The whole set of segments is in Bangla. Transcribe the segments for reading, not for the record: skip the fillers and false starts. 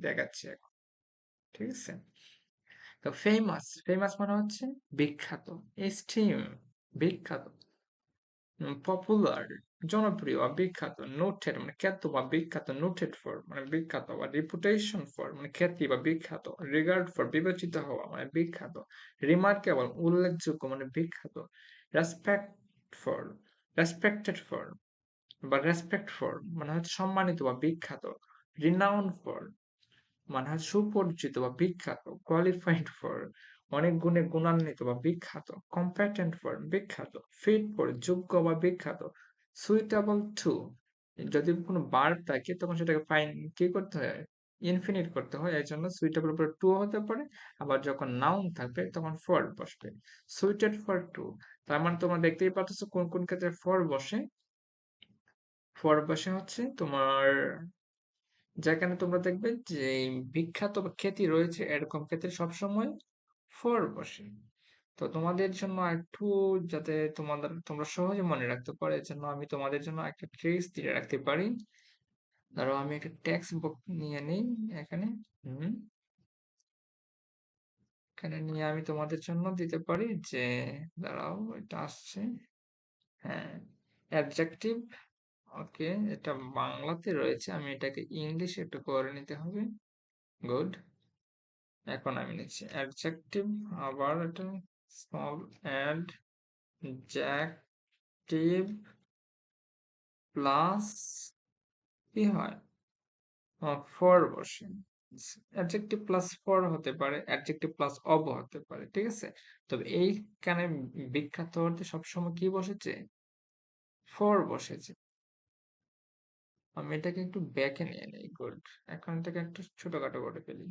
দেখাচ্ছি এখন। ঠিক আছে? তো ফেমাস, ফেমাস মানে হচ্ছে বিখ্যাত, এস্টিম বিখ্যাত, পপুলার জনপ্রিয় বা বিখ্যাত, নোটেড মানে খ্যাত বা বিখ্যাত, নোটেড ফর মানে বিখ্যাত, বা রিপুটেশন ফর মানে খ্যাতি বা বিখ্যাত, রিগার্ড ফর বিবেচিত হওয়া মানে বিখ্যাত, রিমার্কেবল উল্লেখযোগ্য মানে বিখ্যাত, রেসপেক্ট ফর রেসপেক্টেড ফর বা রেসপেক্ট ফর মানে হচ্ছে সম্মানিত বা বিখ্যাত, রিনাউন্ড ফর মানে হচ্ছে সুপরিচিত বা বিখ্যাত, কোয়ালিফাইড ফর অনেক গুণে গুণান্বিত বা বিখ্যাত, কম্প্যাটেন্ট ফর বিখ্যাত, ফিট ফর যোগ্য বা বিখ্যাত, সুইটেবল টু যদি কোনো ভার্ব থাকে তখন সেটাকে ফাইন কি করতে হয়, ইনফিনিট করতে হয়, এই জন্য সুইটেবল পরে টু হতে পারে। আবার যখন নাউন থাকবে তখন ফর বসবে, সুইটেড ফর টু। তার মানে তোমরা দেখতেই পাচ্ছ কোন কোন ক্ষেত্রে ফর বসে। ফর বসে হচ্ছে তোমার যেখানে তোমরা দেখবে যে বিখ্যাত বা খ্যাতি রয়েছে এরকম ক্ষেত্রে সবসময় ফর বসে। তো তোমাদের জন্য একটু যাতে তোমরা সহজে মনে রাখতে পারো এর জন্য আমি তোমাদের জন্য একটা ট্রিক্স দিয়ে রাখতে পারি। ধরো আমি একটা টেক্সট বুক নিয়ে নিই এখানে। হুম এখানে নিয়ে আমি তোমাদের জন্য দিতে পারি যে, দাঁড়াও এটা আসছে। হ্যাঁ, অ্যাডজেক্টিভ। ওকে, এটা বাংলাতে রয়েছে, আমি এটাকে ইংলিশে একটু করে নিতে হবে। গুড। এখন আমি নিচ্ছি অ্যাডজেক্টিভ, আবার এটা স্মল অ্যাডজেক্টিভ প্লাস কি হয়, ফর বসে। অ্যাডজেক্টিভ প্লাস ফর হতে পারে, অ্যাডজেক্টিভ প্লাস অব হতে পারে, ঠিক আছে? তবে এইখানে বিখ্যাত অর্থে সবসময় কি বসেছে, ফর বসেছে। আমি এটাকে একটু ব্যাকে নিয়ে নিই। গুড। এখন এটাকে একটু ছোটখাটো করে ফেলি।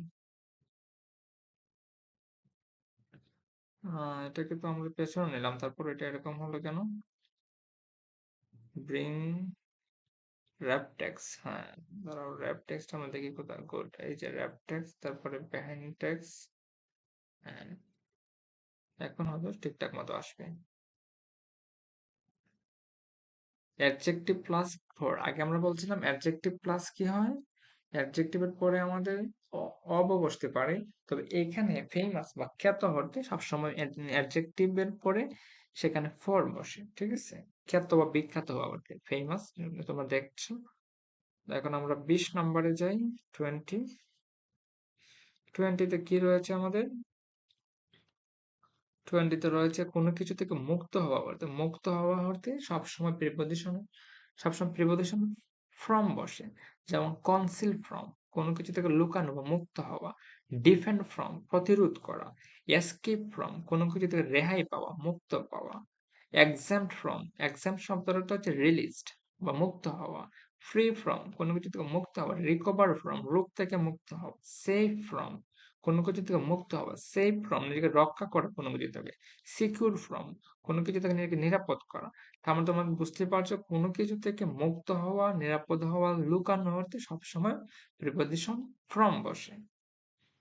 এটাকে তো আমরা পেছনে নিলাম, তারপর এটা এরকম হলো কেন? ব্রিং র‍্যাপ টেক্সট, হ্যাঁ, দাঁড়াও র‍্যাপ টেক্সট আমরা দেখি কোথায়। গুড, এই যে র‍্যাপ টেক্সট, তারপরে বিহাইন্ড টেক্সট। হ্যাঁ, এখন হয়তো ঠিকঠাক মতো আসবে। অ্যাডজেক্টিভ প্লাস ফর, আগে আমরা বলছিলাম অ্যাডজেক্টিভ প্লাস কি হয়, অ্যাডজেক্টিভের পরে আমাদের অব বসতে পারে। তবে এখানে ফেমাস বা খ্যাত হতে সবসময় অ্যাডজেক্টিভের পরে সেখানে ফর বসে, ঠিক আছে? খ্যাত বা বিখ্যাত হওয়া অর্থে ফেমাস তোমরা দেখছো। এখন আমরা 20 নম্বরে যাই। 20, 20 তে কি রয়েছে আমাদের? 20 তে রয়েছে কোনো কিছু থেকে মুক্ত হওয়া অর্থে, মুক্ত হওয়া অর্থে সবসময় প্রিপজিশন ফ্রম বসে। যেমন কনসিল ফ্রম কোনো কিছু থেকে লুকানো বা মুক্ত হওয়া, ডিফেন্ড ফ্রম প্রতিরোধ করা, এসকেপ ফ্রম কোনো কিছু থেকে রেহাই পাওয়া, মুক্ত পাওয়া, এক্সাম্পট ফ্রম, এক্সাম্পট শব্দটা হচ্ছে রিলিজড বা মুক্ত হওয়া, ফ্রি ফ্রম কোনো কিছু থেকে মুক্ত হওয়া, রিকভার ফ্রম রোগ থেকে মুক্ত হওয়া, সেফ ফ্রম কোনো কিছু থেকে মুক্ত হওয়া, সেফ ফ্রম নিজেকে রক্ষা করা কোনো কিছু থেকে, সিকিউর ফ্রম কোনো কিছু থেকে নিজেকে নিরাপদ করা। তার মানে তোমরা বুঝতে পারছো কোনো কিছু থেকে মুক্ত হওয়া, নিরাপদ হওয়া, লুকানো অর্থে সবসময় প্রিপজিশন ফ্রম বসে।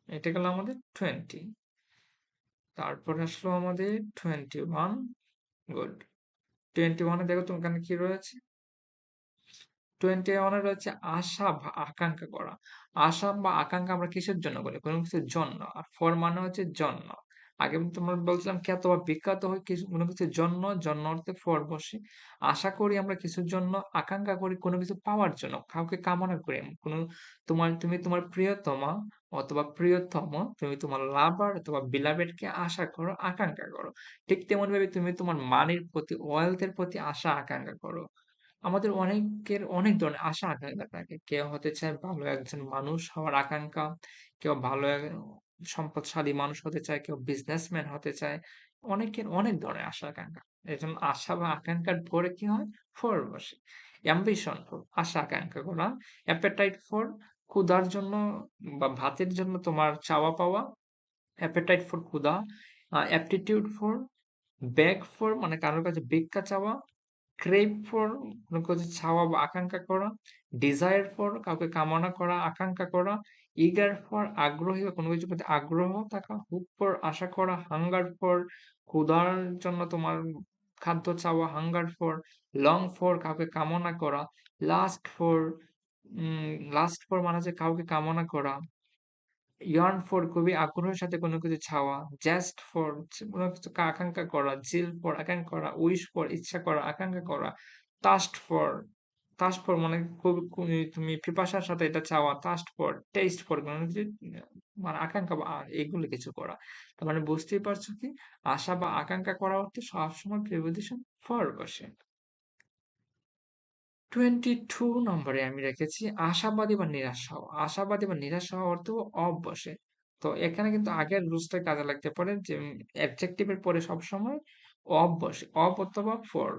এটা গেল আমাদের 20। তারপর আসলো আমাদের 21। গুড। 21 এ দেখো তোমার এখানে কি রয়েছে? 21 এ রয়েছে আশা বা আকাঙ্ক্ষা করা। আশা বা আকাঙ্ক্ষা আমরা কিসের জন্য করি? কোনো কিছুর জন্য। আর ফর মানে হচ্ছে জন্য। আগে তোমরা বলছিলাম খ্যাত বা বিখ্যাত হয় কিছু কোনো কিছুর জন্য, জন্য অর্থে ফর বসে। আশা করি আমরা কিছুর জন্য, আকাঙ্ক্ষা করি কোনো কিছু পাওয়ার জন্য, কাউকে কামনা করি। তুমি তোমার প্রিয়তমা অথবা প্রিয়তম, তুমি তোমার লাভার অথবা beloved কে আশা করো, আকাঙ্ক্ষা করো। ঠিক তেমনি ভাবে তুমি তোমার মানির প্রতি, ওয়েলথ এর প্রতি আশা আকাঙ্ক্ষা করো। আমাদের অনেকের অনেক ধরনের আশা আকাঙ্ক্ষা থাকে। কেউ হতে চায় ভালো একজন মানুষ হওয়ার আকাঙ্ক্ষা, কেউ ভালো সম্পদশালী মানুষ হতে চায়, কেউ বিজনেসম্যান হতে চায়। অনেকের অনেক ধরনের আশা আকাঙ্ক্ষা। এজন্য আশা বা আকাঙ্ক্ষার পরে কি হয়? ফর বসে। অ্যাম্বিশন ফর আশা আকাঙ্ক্ষা করা। অ্যাপেটাইট ফর ক্ষুধার জন্য বা ভাতের জন্য তোমার চাওয়া পাওয়া। অ্যাপেটাইট ফর ক্ষুধা। অ্যাপটিটিউড ফর, বেগ ফর মানে কারোর কাছে ভিক্ষা চাওয়া। ক্রেভ ফর কোনো কিছু চাওয়া বা আকাঙ্ক্ষা করা, ডিজায়ার ফর কাউকে কামনা করা, আকাঙ্ক্ষা করা, ইগার ফর আগ্রহী বা কোনো কিছুর প্রতি আগ্রহ থাকা, হোপ ফর আশা করা, হাঙ্গার ফর ক্ষুধার জন্য তোমার খাদ্য চাওয়া, হাঙ্গার ফর, লং ফর কাউকে কামনা করা, লাস্ট ফর লাস্ট ফর মানে হচ্ছে কাউকে কামনা করা, ইয়ার্ন ফর খুবই আগ্রহের সাথে কোনো কিছু চাওয়া, জাস্ট ফর কোনো কিছু আকাঙ্ক্ষা করা, জিল ফর আকাঙ্ক্ষা করা, উইশ ফর ইচ্ছা করা, আকাঙ্ক্ষা করা, থার্স্ট ফর মানে খুব তুমি পিপাসার সাথে এটা চাওয়া, থার্স্ট ফর, টেস্ট ফর কোনো কিছু মানে আকাঙ্ক্ষা বা এগুলো কিছু করা। তার মানে বুঝতেই পারছো কি আশা বা আকাঙ্ক্ষা করা অর্থে সবসময় প্রিপোজিশন ফর বসে। 22 নম্বরে আমি রেখেছি আশাবাদী বা নিরাশ হওয়া। আশাবাদী বা নিরাশ হওয়া অর্থ অব বসে। তো এখানে কিন্তু আগের রুলসটা কাজে লাগতে পারে যে অ্যাডজেক্টিভ এর পরে সবসময় অব বসে। অব অথবা ফর।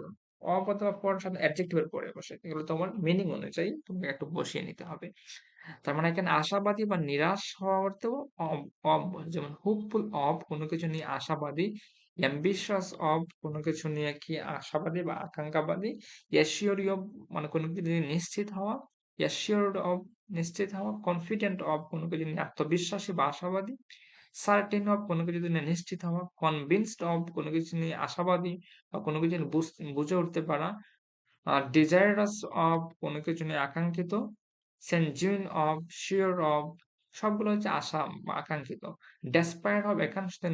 অব অথবা ফর সাথে অ্যাডজেক্টিভ এর পরে বসে। এগুলো তোমার মিনিং অনুযায়ী তোমাকে একটু বসিয়ে নিতে হবে। তার মানে এখানে আশাবাদী বা নিরাশ হওয়া অর্থেও অব অব যেমন হোপফুল অব কোনো কিছু নিয়ে আশাবাদী, অ্যাম্বিশাস অব কোনো কিছু নিয়ে কি আশাবাদী বা আকাঙ্ক্ষাবাদী, অ্যাসিওর অব মানে কোনো কিছু নিয়ে নিশ্চিত হওয়া, অ্যাসিওরড অব নিশ্চিত হওয়া, কনফিডেন্ট অব কোনো কিছু নিয়ে আত্মবিশ্বাসী বা আশাবাদী, সার্টেন অব কোনো কিছু নিয়ে নিশ্চিত হওয়া, কনভিন্সড অব কোনো কিছু নিয়ে আশাবাদী বা কোনো কিছু নিয়ে বুঝে উঠতে পারা, ডিজায়ারাস অব কোনো কিছু নিয়ে আকাঙ্ক্ষিত, সেনজুইন অব শিওর অব সবগুলো হচ্ছে আশা বা আকাঙ্ক্ষিত। ডেসপায়ার অব এখানে সাথে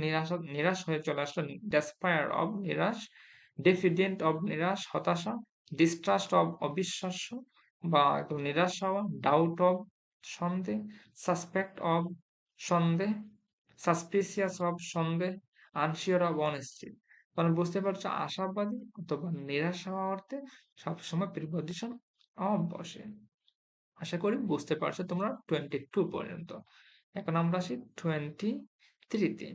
নিরাশ হয়ে চলে আসলো, ডেসপায়ার অব নিরাশ, ডেফিডেন্ট অব নিরাশ হতাশা, ডিস্ট্রাস্ট অব অবিশ্বাস্য বা একটু নিরাশ হওয়া, ডাউট অব সন্দেহ, সাসপেক্ট অব সন্দেহ, সাসপিসিয়াস অব সন্দেহ, আনশিওর অব অনিশ্চিত। কারণ বুঝতে পারছো আশাবাদী অথবা নিরাশ হওয়া অর্থে সবসময় প্রিপজিশন অব বসে। আশা করি বুঝতে পারছো তোমরা 22 পর্যন্ত। এখন আমরা আসি 23 তে।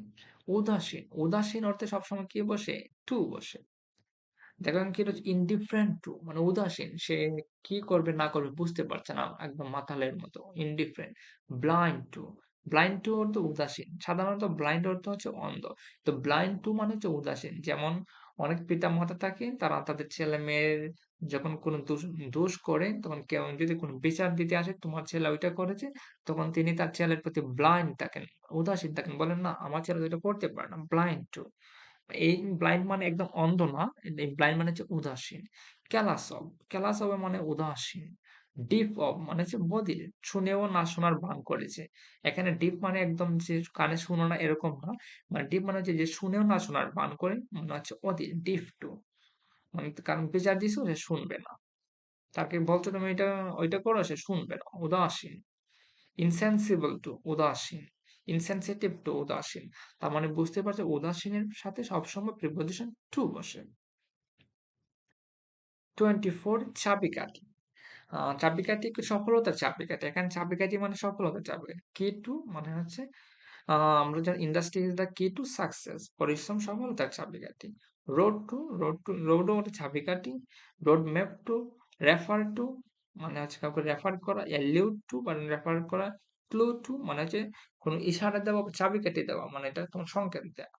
উদাসীন। উদাসীন অর্থে সবসময় কি বসে? টু বসে। দেখেন কি ইনডিফারেন্ট টু মানে উদাসীন, সে কি করবে না করবে বুঝতে পারছে না, একদম মাতালের মতো indifferent. Blind to, blind to অর্থ উদাসীন। সাধারণত ব্লাইন্ড অর্থ হচ্ছে অন্ধ, তো ব্লাইন্ড টু মানে হচ্ছে উদাসীন। যেমন অনেক পিতা মাতা থাকে, তারা তাদের ছেলে মেয়ের যখন কোনো দোষ করে তখন কেউ যদি কোনো বিচার দিতে আসে তোমার ছেলে ওইটা করেছে, তখন তিনি তার ছেলের প্রতি ব্লাইন্ড থাকেন, উদাসীন থাকেন, বলেন না আমার ছেলে তো এটা করতে পারে না, ব্লাইন্ড টু। এই ব্লাইন্ড মানে একদম অন্ধ না, এই ব্লাইন্ড মানে হচ্ছে উদাসীন। ক্যালাসব, ক্যালাসব মানে উদাসীন। ডিপ অব মানে হচ্ছে বধির, শুনেও না শোনার ভান করেছে। এখানে ডিপ মানে একদম যে কানে শুনো না এরকম না, মানে ডিপ মানে হচ্ছে যে শুনেও না শোনার ভান করে, মানে হচ্ছে অধীর, ডিফ টু। মানে কারণ বিচার দিছো সে শুনবে না, তাকে বলছো তুমি এটা ওইটা করো সে শুনবে না, উদাসীন। ইনসেন্সিবল টু উদাসীন, ইনসেনসিটিভ টু উদাসীন। তার মানে বুঝতে পারছো উদাসীনের সাথে সবসময় প্রিপজিশন টু বসে। 24 চাবিকাঠি। চাবিকাঠি সফলতার চাবিকাঠি। এখানে চাবিকাঠি মানে সফলতার চাবিকাঠি। কি টু মানে হচ্ছে আমরা জানি industry is the key to success, পরিশ্রম সফলতার চাবিকাঠি। রোডও একটা চাবিকাঠি। Road map to, refer to মানে হচ্ছে কাউকে রেফার করা, অ্যালিউড টু মানে রেফার করা, ক্লু টু মানে হচ্ছে কোনো ইশারা দেওয়া বা চাবিকাঠি দেওয়া, মানে এটা তোমার সংকেত দেওয়া।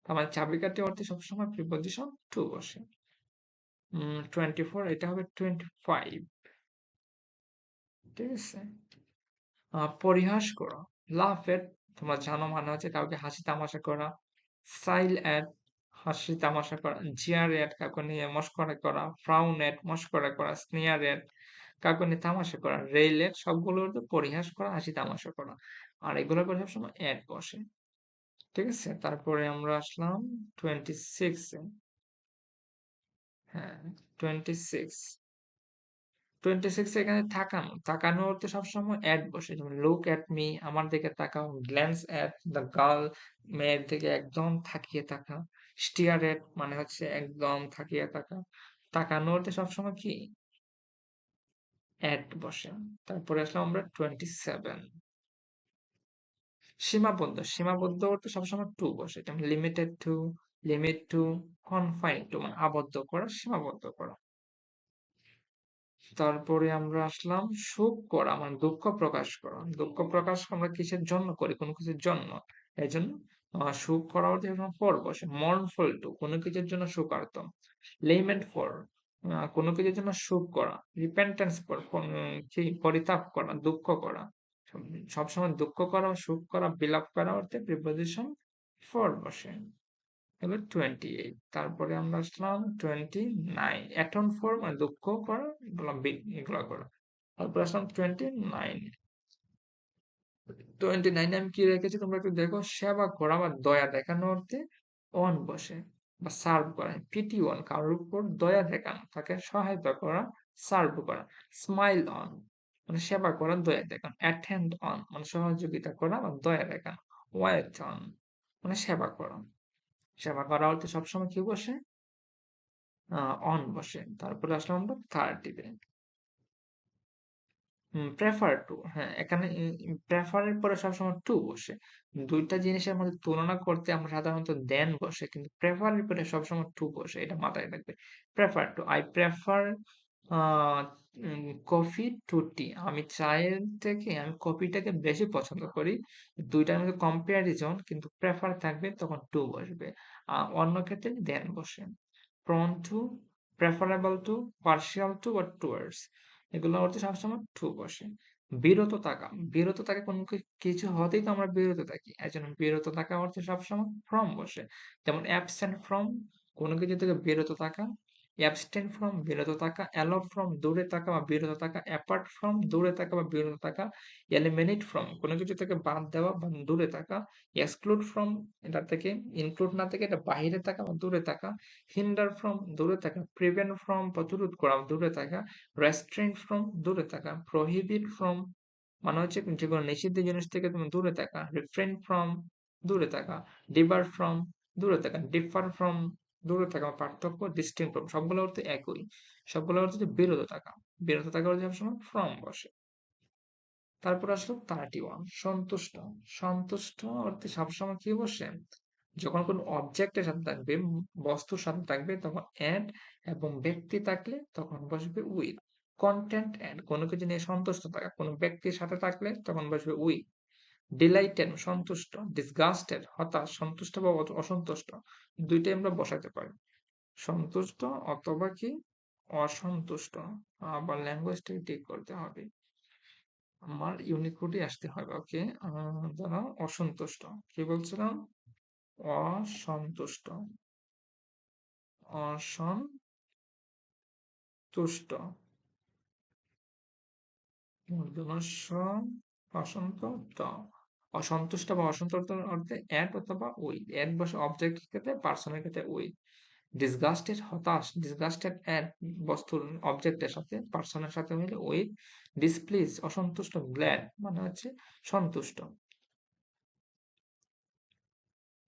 তার মানে চাবিকাঠি অর্থে সবসময় প্রিপজিশন টু বসে। 24 এটা হবে 25। ঠিক আছে। পরিহাস করা, লাফ এট তোমরা জানো মানে হচ্ছে কাউকে হাসি তামাশা করা, সাইল এট হাসি তামাশা করা, জিয়ার এট কাউকে নিয়ে মস্করা করা, ফ্রাউন এট মস্করা করা, স্নেয়ার এট কাউকে নিয়ে তামাশা করা, রেইল এট সবগুলোর তো পরিহাস করা, হাসি তামাশা করা। আর এগুলোর পরে সবসময় এট বসে। ঠিক আছে, তারপরে আমরা আসলাম 26 এ। হ্যাঁ, 26। 26 এখানে তাকানো, তাকানো অর্থে সবসময় অ্যাট বসে। যেমন লুক অ্যাট মি আমার দিকে তাকাও, গ্ল্যান্স অ্যাট দ্য গার্ল মেয়ের দিকে একদম তাকিয়ে থাকা, স্টিয়ার অ্যাট মানে হচ্ছে একদম তাকিয়ে থাকা। তাকানো অর্থে সবসময় কি অ্যাট বসে। তারপরে আসলাম আমরা 27। সীমাবদ্ধ, সীমাবদ্ধ অর্থে সবসময় টু বসে। যেমন limited to, limit to, confine to মানে আবদ্ধ করা, সীমাবদ্ধ করা। তারপরে আমরা আসলাম শোক করা মানে দুঃখ প্রকাশ করা। দুঃখ প্রকাশ আমরা কিসের জন্য করি? কোনো কিছুর জন্য। এজন্য শোক করা অর্থে পর বসে। mournful টু কোনো কিছুর জন্য শোকার্ত। lament for কোনো কিছুর জন্য শোক করা। repentance for কি পরিতাপ করা, দুঃখ করা। সবসময় দুঃখ করা, শোক করা, বিলাপ করা অর্থে প্রিপজিশন for বসে। এবার 28। তারপরে আমরা আসলাম 29। অ্যাটন ফর মানে দুঃখ করা, এগুলো করা। তারপরে আসলাম 29। 29 আমি কি রেখেছি তোমরা একটু দেখো, সেবা করা বা দয়া দেখানো অর্থে অন বসে, বা সার্ভ করা, পিটি অন কারোর উপর দয়া দেখানো, তাকে সহায়তা করা, সার্ভ করা। স্মাইল অন মানে সেবা করা, দয়া দেখানো। অ্যাটেন্ড অন মানে সহযোগিতা করা বা দয়া দেখানো। ওয়েট অন মানে সেবা করা। সেবা করা অর্থে সবসময় কি বসে? অন বসে। তারপরে আসলাম আমরা 30 তে। প্রেফার টু, হ্যাঁ এখানে প্রেফার এর পরে সবসময় টু বসে। দুইটা জিনিসের মধ্যে তুলনা করতে আমরা সাধারণত দেন বসে, কিন্তু প্রেফার এর পরে সবসময় টু বসে, এটা মাথায় রাখবে। Prefer to, I prefer coffee to tea, আমি চায়ের থেকে আমি কফিটাকে বেশি পছন্দ করি। দুইটার মধ্যে কম্পারিজন, কিন্তু প্রেফার থাকবে তখন টু বসবে, অন্য ক্ষেত্রে দেন বসে। Prone to, preferable to, partial to বা টুয়ার্ডস, এগুলো অর্থে সবসময় টু বসে। বিরত থাকা, বিরত থাকা কোনো কিছু হতেই তো আমরা বিরত থাকি, এই জন্য বিরত থাকা অর্থে সবসময় ফ্রম বসে। যেমন অ্যাবসেন্ট ফ্রম, কোনো কিছু থেকে বিরত থাকা। অ্যাবস্টেন ফ্রম বিরত থাকা। অ্যালো ফ্রম দূরে থাকা বা বিরত থাকা। অ্যাপার্ট ফ্রম দূরে থাকা বা বিরত থাকা। এলিমিনেট ফ্রম কোনো কিছু থেকে বাদ দেওয়া বা দূরে থাকা। এক্সক্লুড ফ্রম এটা থেকে ইনক্লুড না থেকে এটা বাহিরে থাকা বা দূরে থাকা। হিন্ডার ফ্রম দূরে থাকা। প্রিভেন্ট ফ্রম প্রতিরোধ করা বা দূরে থাকা। রেস্ট্রেইন ফ্রম দূরে থাকা। প্রহিবিট ফ্রম মানে হচ্ছে যেগুলো নিষিদ্ধ জিনিস থেকে তুমি দূরে থাকা। রিফ্রেন ফ্রম দূরে থাকা। ডিবার ফ্রম দূরে থাকা। ডিফার ফ্রম দূরে থাকা বা পার্থক্য। ডিস্টিং ফ্রম সবগুলো অর্থ একই, সবগুলো অর্থ হচ্ছে বিরত থাকা। বিরত থাকা অর্থে সবসময় ফ্রম বসে। তারপর আসলো 31 সন্তুষ্ট। সন্তুষ্ট অর্থে সবসময় কি বসে? যখন কোনো অবজেক্টের সাথে থাকবে, বস্তুর সাথে থাকবে, তখন এন্ড, এবং ব্যক্তি থাকলে তখন বসবে উইথ। কন্টেন্ট এন্ড কোনো কিছু নিয়ে সন্তুষ্ট থাকা, কোনো ব্যক্তির সাথে থাকলে তখন বসবে উইথ। ডিলাইটেড সন্তুষ্ট। ডিসগাস্টেড হতাশ। সন্তুষ্ট বা অসন্তুষ্ট দুইটাই আমরা বসাতে পারি, সন্তুষ্ট অথবা কি অসন্তুষ্ট। আবার ল্যাঙ্গুয়েজটাকে ঠিক করতে হবে, আমার ইউনিকোডই আসতে হবে। ওকে, দাঁড়াও, অসন্তুষ্ট কি বলছিলাম? অসন্তুষ্ট, অসন্তুষ্ট, মূর্ধন্য স, অসন্তুষ্ট। অসন্তুষ্ট বা অসন্তুষ্ট অর্থে এট অথবা উইথ। এট বসে অবজেক্টের ক্ষেত্রে, পার্সনের ক্ষেত্রে উইথ। ডিসগাস্টেড হতাশ। ডিসগাস্টেড এট বস্তুর অবজেক্টের সাথে, পার্সনের সাথে হইলে উইথ। ডিসপ্লিজ অসন্তুষ্ট। গ্ল্যাড মানে হচ্ছে সন্তুষ্ট।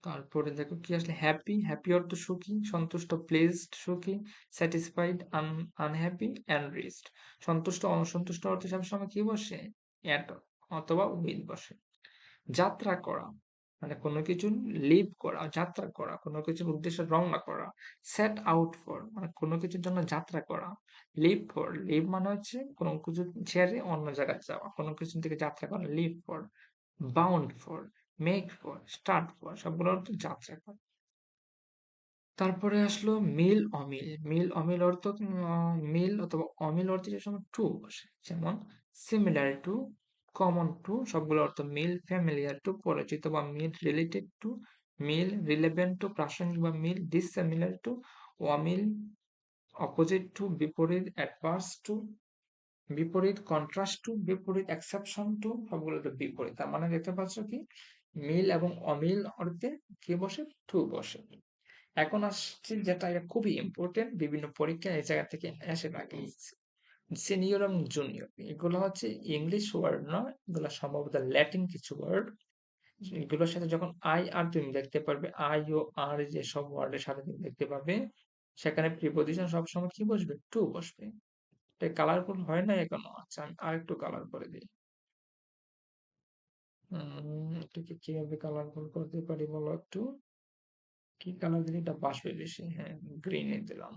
তারপরে দেখো কি আসলে, হ্যাপি। হ্যাপি অর্থ সুখী, সন্তুষ্ট প্লেজড সুখী, স্যাটিসফাইড আনহ্যাপি, এনরিচড। সন্তুষ্ট অসন্তুষ্ট অর্থে সবসময় কি বসে? এট অথবা উইথ বসে। যাত্রা করা মানে কোনো কিছু লিভ করা, যাত্রা করা, কোনো কিছুর উদ্দেশ্যে রওনা করা। সেট আউট ফর মানে কোনো কিছুর জন্য যাত্রা করা। লিভ ফর, লিভ মানে হচ্ছে কোনো কিছু ছেড়ে অন্য জায়গায় যাওয়া, কোনো কিছুর দিকে যাত্রা করা, leave for. Bound for, make for, start for সবগুলো অর্থ যাত্রা করা। তারপরে আসলো মিল অমিল। মিল অমিল অর্থ মিল অথবা অমিল অর্থে যে সময় টু বসে, যেমন সিমিলার টু, কমন টু সবগুলো অর্থ মিল। ফ্যামিলিয়ার টু পরিচিত বা মিল। রিলেটেড টু মিল। রিলেভেন্ট টু প্রাসঙ্গিক বা মিল। ডিসিমিলার টু অমিল। অপোজিট টু বিপরীত। অ্যাডভার্স টু বিপরীত। কন্ট্রাস্ট টু বিপরীত। এক্সেপশন টু সবগুলো একটা বিপরীত। তার মানে দেখতে পাচ্ছ কি মিল এবং অমিল অর্থে কি বসে? টু বসে। এখন আসছে যেটা এটা খুবই ইম্পর্টেন্ট, বিভিন্ন পরীক্ষায় এই জায়গা থেকে এসে থাকে। সিনিয়র এবং জুনিয়র এগুলো হচ্ছে ইংলিশ ওয়ার্ড নয়, এগুলো সম্ভবত ল্যাটিন কিছু ওয়ার্ড। এগুলোর সাথে যখন আই আর তুমি দেখতে পারবে, আই ও আর যে সব ওয়ার্ডের সাথে তুমি দেখতে পাবে, সেখানে প্রিপোজিশন সবসময় কি বসবে? টু বসবে। এটা কালারফুল হয় না এখনো? আচ্ছা আমি আরেকটু কালার করে দিই। এটাকে কিভাবে কালারফুল করতে পারি বলো একটু? কি কালার দিলে এটা বাসবে বেশি? হ্যাঁ, গ্রিনে দিলাম।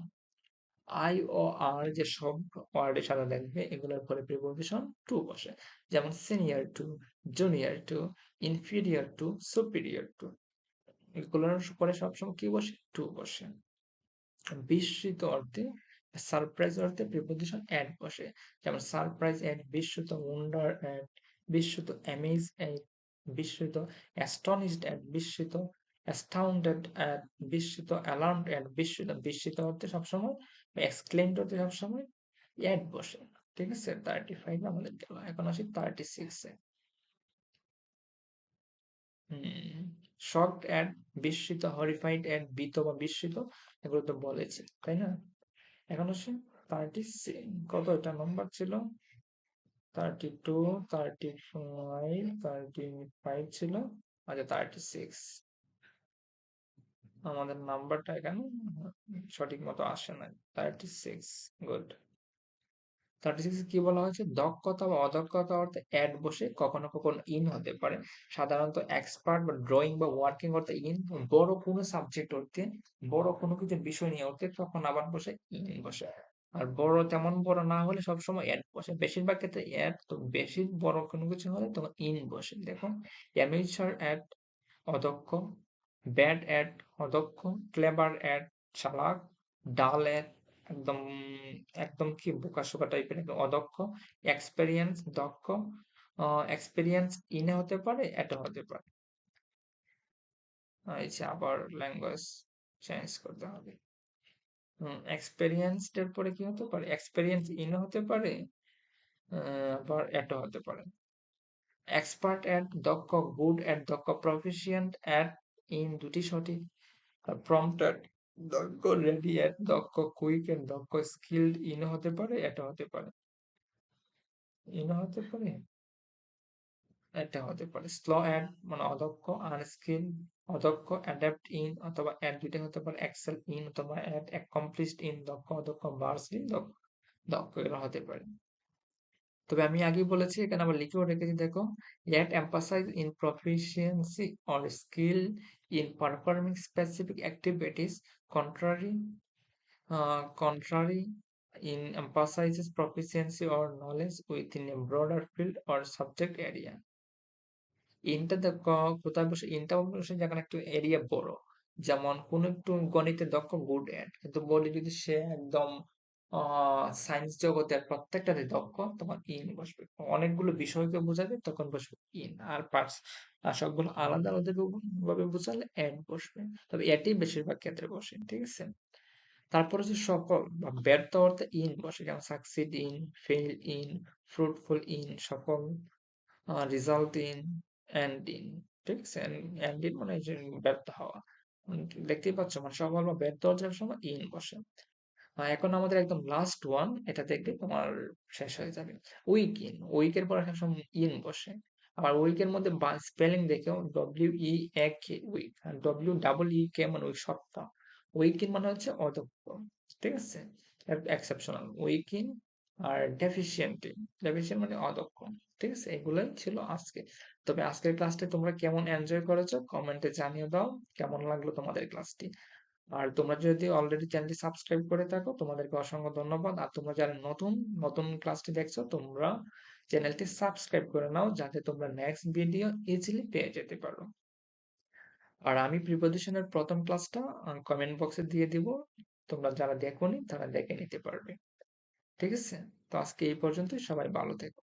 আই ও আর যে সব ওয়ার্ডের সাথে দেখবে, এগুলোর পরে প্রিপোজিশন টু বসে। যেমন senior to, junior to, inferior to, superior to, এগুলোর পরে সবসময় কি বসে? টু বসে। বিস্মিত অর্থে, সারপ্রাইজ অর্থে প্রিপোজিশন এট বসে। যেমন সারপ্রাইজ এট, বিস্মিত, ওয়ান্ডার এট, বিস্মিত, অ্যামেজ এট, বিস্মিত, অ্যাস্টনিশড এট, বিস্মিত, অ্যাস্টাউন্ডেড এট, বিস্মিত, অ্যালার্মড এট, বিস্মিত। বিস্মিত অর্থে সবসময়, এক্সক্লেমড অর্থে সবসময় এট বসে। ঠিক আছে, 35 আমাদের গেল। এখন আসি 36 এ। শকড অ্যাট, বিস্মিত, হরিফাইড অ্যাট, ভীত বা বিস্মিত, এগুলো তো বলেছি, তাই না? এখন হচ্ছে 36, কত এটা নম্বর ছিল? 32, 35, 35 ছিল। আচ্ছা, 36। আমাদের নাম্বারটা এখানে সঠিক মতো আসে নাই। 36, গুড। 36 কি বলা হয়েছে? দক্ষতা বা অদক্ষতা অর্থে অ্যাড বসে কখনো কখনো ইন হতে পারে। সাধারণত এক্সপার্ট বা ড্রয়িং বা ওয়ার্কিং অর্থে ইন, বড় কোনো সাবজেক্ট অর্থে, বড় কোনো কিছু বিষয় নিয়ে অর্থে তখন আবার বসে ইন বসে। আর বড় তেমন বড় না হলে সবসময় অ্যাড বসে, বেশিরভাগ ক্ষেত্রে অ্যাড। তো বেশি বড় কোনো কিছু হলে তখন ইন বসে। দেখো, অ্যামেচার অ্যাট, অদক্ষ; ব্যাড অ্যাট, অদক্ষ; ক্লেভার অ্যাট, চালাক; ডাল অ্যাট, একদম একদম কি বোকাশোকা টাইপের, একদম অদক্ষ; এক্সপেরিয়েন্স, দক্ষ; এক্সপেরিয়েন্স ইনে হতে পারে, এটা হতে পারে। এই যে আবার ল্যাঙ্গুয়েজ চেঞ্জ করতে হবে। এক্সপেরিয়েন্সড এর পরে কি হতে পারে? এক্সপেরিয়েন্স ইনে হতে পারে, আবার এটা হতে পারে। এক্সপার্ট অ্যাট, দক্ষ; গুড অ্যাট, দক্ষ; প্রফিসিয়েন্ট অ্যাট, ইন দুটি সঠিক। প্রম্পটার দক্ষ; রেডি অ্যাট, দক্ষ; কুইক এর দক্ষ; স্কিলড ইন হতে পারে, এটা হতে পারে, ইন হতে পারে, এটা হতে পারে। স্লো অ্যাট মানে অদক্ষ, আনস্কিল অদক্ষ, অ্যাডাপ্ট ইন অথবা অ্যাড দুইটা হতে পারে, এক্সেল ইন অথবা অ্যাড, অ্যাকমপ্লিশড ইন দক্ষ, অদক্ষ, ভার্স ইন দক্ষ, দক্ষ এগুলো হতে পারে। তবে আমি আগেই বলেছি, এখানে আবার লিখেও রেখেছি, দেখো, yet emphasize in proficiency or skill in performing specific activities, contrary contrary in emphasizes proficiency or knowledge within a broader field or subject area. ইনটা দেখো কোথায় বসে, ইনটা বসে যখন একটু এরিয়া বড়, যেমন কোন একটু গণিতে দক্ষ, গুড এট, কিন্তু বলি যদি সে একদম সায়েন্স জগতের প্রত্যেকটাতে দক্ষ, তখন ইন বসবে। অনেকগুলো বিষয়কে বোঝাবে তখন বসবে ইন। আর পার্টস আর সবগুলো আলাদা আলাদা ভাবে বোঝালে এট বসবে। তবে এটি বেশিরভাগ ক্ষেত্রে বসে, ঠিক আছে? তারপর হচ্ছে সফল বা ব্যর্থ অর্থে ইন বসে, যেমন succeed in, fail in, fruitful in, সফল, রেজাল্ট ইন, এন্ড ইন, ঠিক আছে? এন্ড ইন মানে যে ব্যর্থ হওয়া। দেখতেই পাচ্ছ, মানে সফল বা ব্যর্থ অর্জনের সময় ইন বসে। এখন আমাদের একদম লাস্ট ওয়ান, এটা দেখলে তোমার শেষ হয়ে যাবে। উইক ইন, উইকের পর সবসময় ইন বসে। আবার উইকের মধ্যে স্পেলিং দেখেও, WEAK, উইক, আর WEEK মানে উইক সপ্তাহ। উইক ইন মানে হচ্ছে অদক্ষ, ঠিক আছে? Exceptional, weak in. আর ডেফিসিয়েন্ট ইন, ডেফিসিয়েন্ট মানে অদক্ষ, ঠিক আছে? এগুলোই ছিল আজকে। তবে আজকের ক্লাসটা তোমরা কেমন এনজয় করেছো কমেন্টে জানিয়ে দাও, কেমন লাগলো তোমাদের ক্লাসটি। আর তোমরা যদি অলরেডি চ্যানেলটি সাবস্ক্রাইব করে থাকো, তোমাদেরকে অসংখ্য ধন্যবাদ। আর তোমরা যারা নতুন নতুন ক্লাসটি দেখছো, তোমরা চ্যানেলটি সাবস্ক্রাইব করে নাও, যাতে তোমরা নেক্সট ভিডিও ইজিলি পেয়ে যেতে পারো। আর আমি প্রিপজিশনের প্রথম ক্লাসটা কমেন্ট বক্সে দিয়ে দিব, তোমরা যারা দেখোনি তারা দেখে নিতে পারবে, ঠিক আছে? তো আজকে এই পর্যন্তই, সবাই ভালো থেকো।